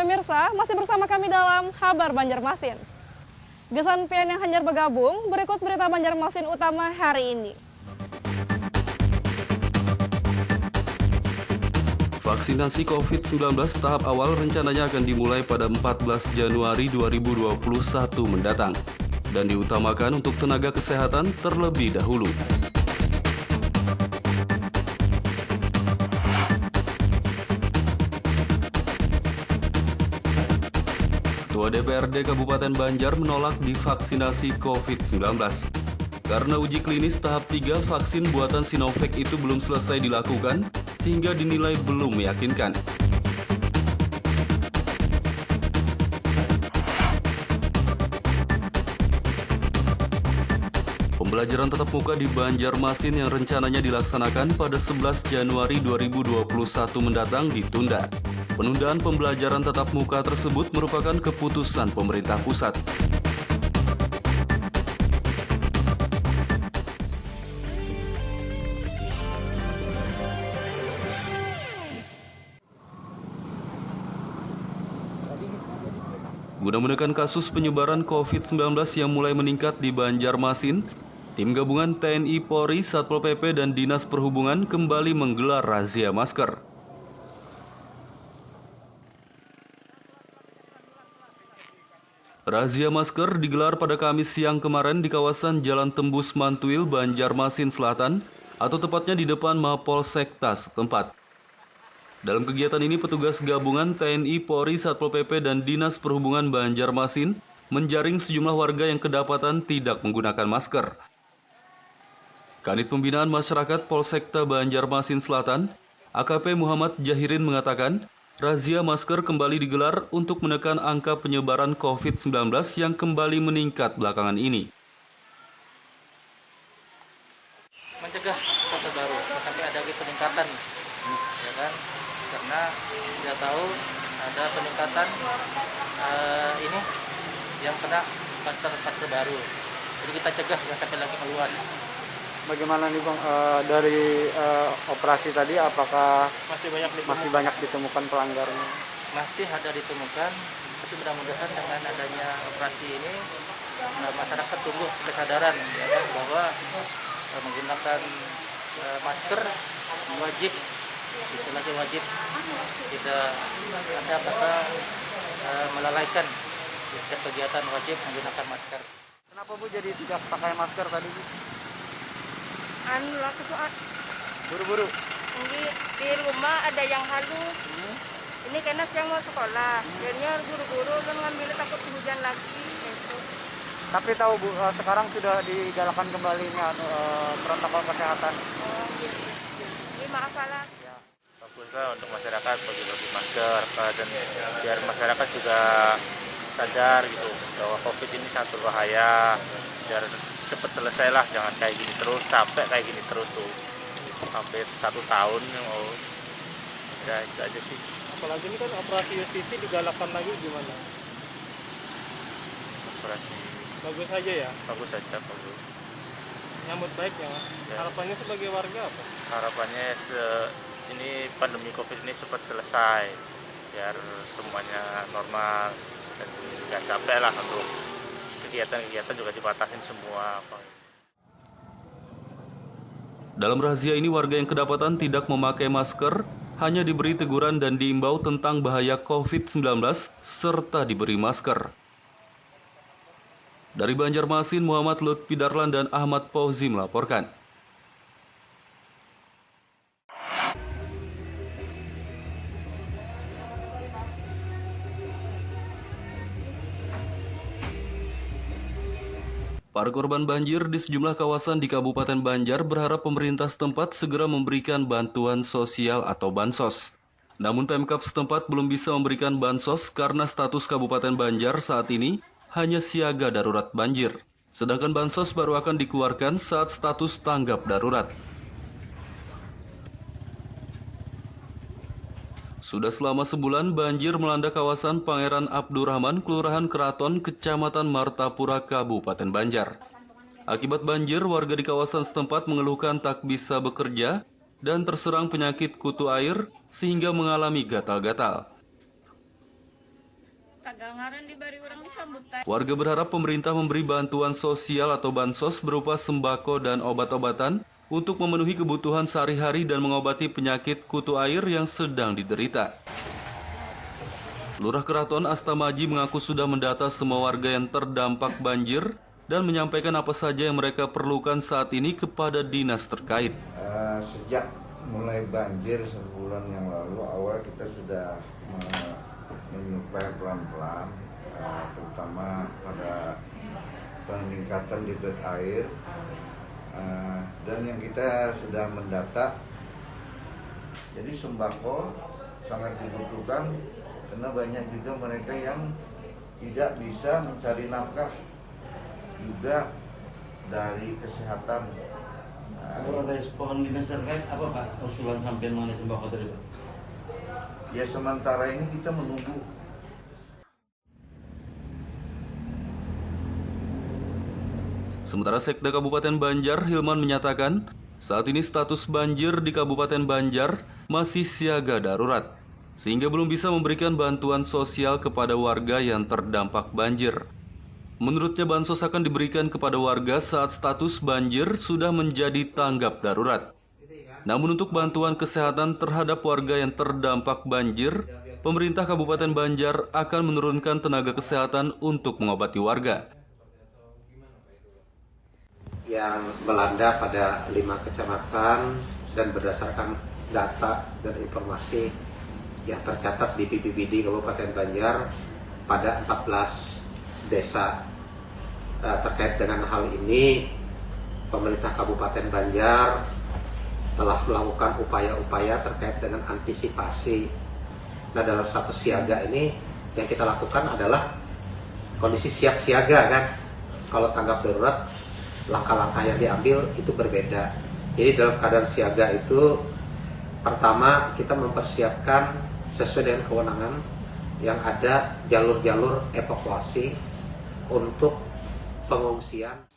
Pemirsa, masih bersama kami dalam Kabar Banjarmasin. Gesan pian yang hanyar bergabung, berikut berita Banjarmasin utama hari ini. Vaksinasi COVID-19 tahap awal rencananya akan dimulai pada 14 Januari 2021 mendatang dan diutamakan untuk tenaga kesehatan terlebih dahulu. Ketua DPRD Kabupaten Banjar menolak divaksinasi COVID-19. Karena uji klinis tahap 3 vaksin buatan Sinovac itu belum selesai dilakukan, sehingga dinilai belum meyakinkan. Pembelajaran tatap muka di Banjarmasin yang rencananya dilaksanakan pada 11 Januari 2021 mendatang ditunda. Penundaan pembelajaran tatap muka tersebut merupakan keputusan pemerintah pusat. Guna menekan kasus penyebaran COVID-19 yang mulai meningkat di Banjarmasin, tim gabungan TNI, Polri, Satpol PP, dan Dinas Perhubungan kembali menggelar razia masker. Razia masker digelar pada Kamis siang kemarin di kawasan Jalan Tembus Mantuil, Banjarmasin Selatan, atau tepatnya di depan Mapolsekta setempat. Dalam kegiatan ini, petugas gabungan TNI, Polri, Satpol PP, dan Dinas Perhubungan Banjarmasin menjaring sejumlah warga yang kedapatan tidak menggunakan masker. Kanit Pembinaan Masyarakat Polsekta Banjarmasin Selatan, AKP Muhammad Jahirin mengatakan, razia masker kembali digelar untuk menekan angka penyebaran COVID-19 yang kembali meningkat belakangan ini. Mencegah kota baru sampai ada peningkatan, ya kan? Karena kita tahu ada peningkatan ini yang kena klaster baru. Jadi kita cegah jangan sampai lagi meluas. Bagaimana nih Bang, dari operasi tadi apakah masih banyak ditemukan pelanggarnya? Masih ada ditemukan, tapi mudah-mudahan dengan adanya operasi ini masyarakat tumbuh kesadaran ya kan, bahwa menggunakan masker wajib, istilahnya wajib, tidak ada kata melalaikan di setiap kegiatan wajib menggunakan masker. Kenapa Bu jadi tidak pakai masker tadi Bu? Lah kesoal Buru-buru? di rumah ada yang halus. Ini karena siang mau sekolah, jadinya buru-buru dan ngambil takut hujan lagi. Gitu. Tapi tahu Bu, sekarang sudah digalakan kembali protokol kesehatan. Oh iya. Jadi maaf lah. Ya. Baguslah untuk masyarakat bagi-bagi masker dan biar masyarakat juga sadar gitu bahwa COVID ini sangat berbahaya, biar cepat selesai lah, jangan kayak gini terus, capek kayak gini terus tuh sampai 1 tahun mau ya itu aja sih. Apalagi ini kan operasi justisi digalakkan lagi, gimana? Operasi Bagus aja ya? bagus aja, bagus. Nyambut baik ya Mas? Ya. Harapannya sebagai warga apa? Harapannya ini pandemi COVID ini cepat selesai biar semuanya normal dan nggak capek lah untuk kegiatan-kegiatan juga dibatasin semua. Dalam razia ini, warga yang kedapatan tidak memakai masker hanya diberi teguran dan diimbau tentang bahaya COVID-19 serta diberi masker. Dari Banjarmasin, Muhammad Lutfi Darlan dan Ahmad Fauzi melaporkan. Para korban banjir di sejumlah kawasan di Kabupaten Banjar berharap pemerintah setempat segera memberikan bantuan sosial atau bansos. Namun Pemkab setempat belum bisa memberikan bansos karena status Kabupaten Banjar saat ini hanya siaga darurat banjir. Sedangkan bansos baru akan dikeluarkan saat status tanggap darurat. Sudah selama sebulan banjir melanda kawasan Pangeran Abdurrahman, Kelurahan Keraton, Kecamatan Martapura, Kabupaten Banjar. Akibat banjir, warga di kawasan setempat mengeluhkan tak bisa bekerja dan terserang penyakit kutu air sehingga mengalami gatal-gatal. kagak ngaran dibari orang disambut teh. Warga berharap pemerintah memberi bantuan sosial atau bansos berupa sembako dan obat-obatan untuk memenuhi kebutuhan sehari-hari dan mengobati penyakit kutu air yang sedang diderita. Lurah Keraton Astamaji mengaku sudah mendata semua warga yang terdampak banjir dan menyampaikan apa saja yang mereka perlukan saat ini kepada dinas terkait. Sejak mulai banjir sebulan yang lalu, awal kita sudah menyuplai pelan-pelan, terutama pada peningkatan debit air, dan yang kita sudah mendata, jadi sembako sangat dibutuhkan karena banyak juga mereka yang tidak bisa mencari nafkah juga dari kesehatan. Kalau respon dinas terkait apa Pak usulan sampean mengenai sembako tadi? Ya sementara ini kita menunggu. Sementara Sekda Kabupaten Banjar, Hilman menyatakan, saat ini status banjir di Kabupaten Banjar masih siaga darurat, sehingga belum bisa memberikan bantuan sosial kepada warga yang terdampak banjir. Menurutnya bansos akan diberikan kepada warga saat status banjir sudah menjadi tanggap darurat. Namun untuk bantuan kesehatan terhadap warga yang terdampak banjir, pemerintah Kabupaten Banjar akan menurunkan tenaga kesehatan untuk mengobati warga. Yang melanda pada 5 kecamatan dan berdasarkan data dan informasi yang tercatat di BPBD Kabupaten Banjar pada 14 desa. Terkait dengan hal ini, pemerintah Kabupaten Banjar telah melakukan upaya-upaya terkait dengan antisipasi. Nah, dalam status siaga ini yang kita lakukan adalah kondisi siap siaga kan. Kalau tanggap darurat, langkah-langkah yang diambil itu berbeda. Jadi dalam keadaan siaga itu, pertama kita mempersiapkan sesuai dengan kewenangan yang ada jalur-jalur evakuasi untuk pengungsian.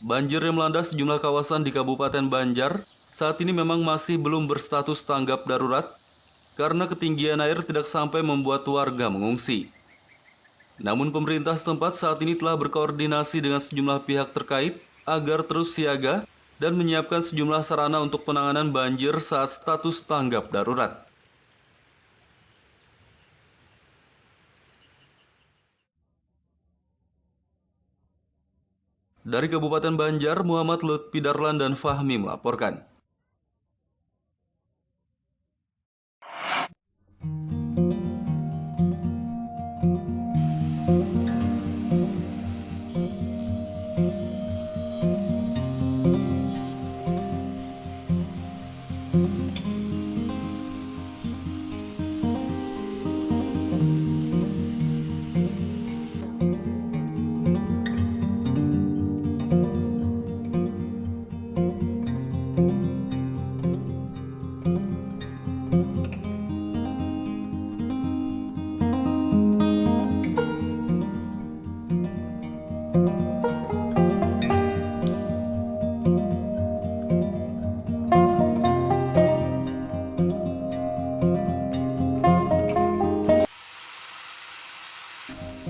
Banjir yang melanda sejumlah kawasan di Kabupaten Banjar saat ini memang masih belum berstatus tanggap darurat karena ketinggian air tidak sampai membuat warga mengungsi. Namun pemerintah setempat saat ini telah berkoordinasi dengan sejumlah pihak terkait agar terus siaga dan menyiapkan sejumlah sarana untuk penanganan banjir saat status tanggap darurat. Dari Kabupaten Banjar, Muhammad Lutfi Darlan dan Fahmi melaporkan.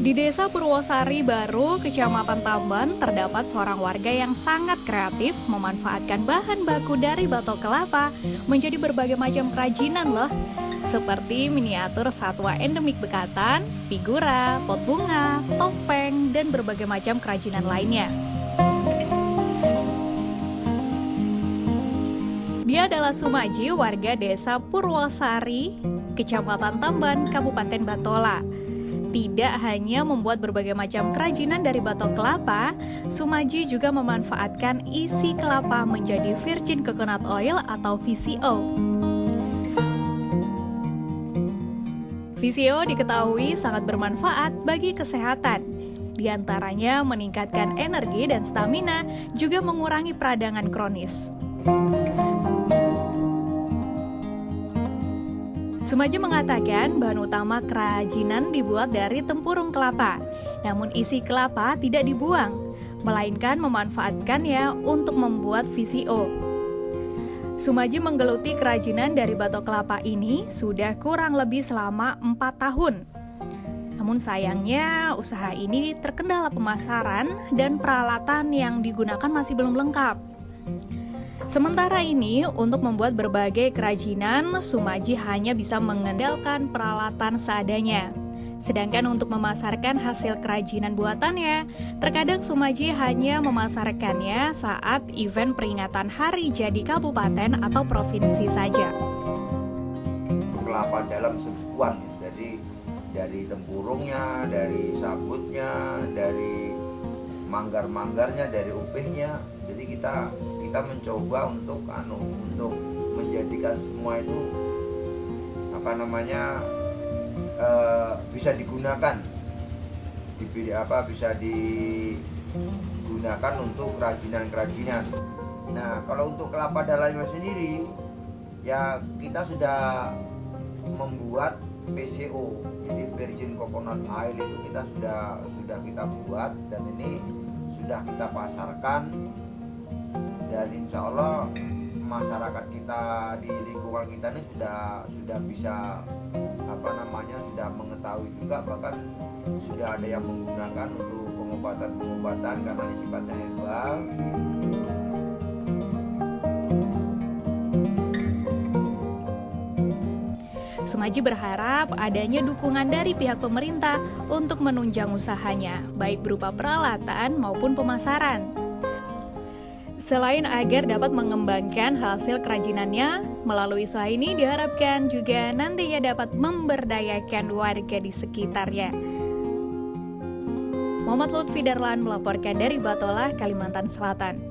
Di Desa Purwosari Baru, Kecamatan Tamban, terdapat seorang warga yang sangat kreatif memanfaatkan bahan baku dari batok kelapa menjadi berbagai macam kerajinan loh. Seperti miniatur satwa endemik bekatan, figura, pot bunga, topeng, dan berbagai macam kerajinan lainnya. Dia adalah Sumaji, warga Desa Purwosari, Kecamatan Tamban, Kabupaten Batola. Tidak hanya membuat berbagai macam kerajinan dari batok kelapa, Sumaji juga memanfaatkan isi kelapa menjadi virgin coconut oil atau VCO. VCO diketahui sangat bermanfaat bagi kesehatan. Di antaranya meningkatkan energi dan stamina, juga mengurangi peradangan kronis. Sumaji mengatakan bahan utama kerajinan dibuat dari tempurung kelapa, namun isi kelapa tidak dibuang, melainkan memanfaatkannya untuk membuat VCO. Sumaji menggeluti kerajinan dari batok kelapa ini sudah kurang lebih selama 4 tahun. Namun sayangnya usaha ini terkendala pemasaran dan peralatan yang digunakan masih belum lengkap. Sementara ini, untuk membuat berbagai kerajinan, Sumaji hanya bisa mengandalkan peralatan seadanya. Sedangkan untuk memasarkan hasil kerajinan buatannya, terkadang Sumaji hanya memasarkannya saat event peringatan hari jadi kabupaten atau provinsi saja. Kelapa dalam sebuah, jadi dari tempurungnya, dari sabutnya, dari manggar-manggarnya, dari upihnya. Jadi kita mencoba untuk menjadikan semua itu bisa digunakan, bisa digunakan untuk kerajinan-kerajinan. Nah, kalau untuk kelapa dalamnya sendiri, ya kita sudah membuat PCO, jadi virgin coconut oil itu kita sudah kita buat dan ini sudah kita pasarkan, dan insya Allah masyarakat kita di lingkungan kita ini sudah bisa sudah mengetahui juga, bahkan sudah ada yang menggunakan untuk pengobatan karena ini sifatnya herbal. Sumaji berharap adanya dukungan dari pihak pemerintah untuk menunjang usahanya, baik berupa peralatan maupun pemasaran. Selain agar dapat mengembangkan hasil kerajinannya, melalui usaha ini diharapkan juga nantinya dapat memberdayakan warga di sekitarnya. Muhammad Lutfi Darlan melaporkan dari Batola, Kalimantan Selatan.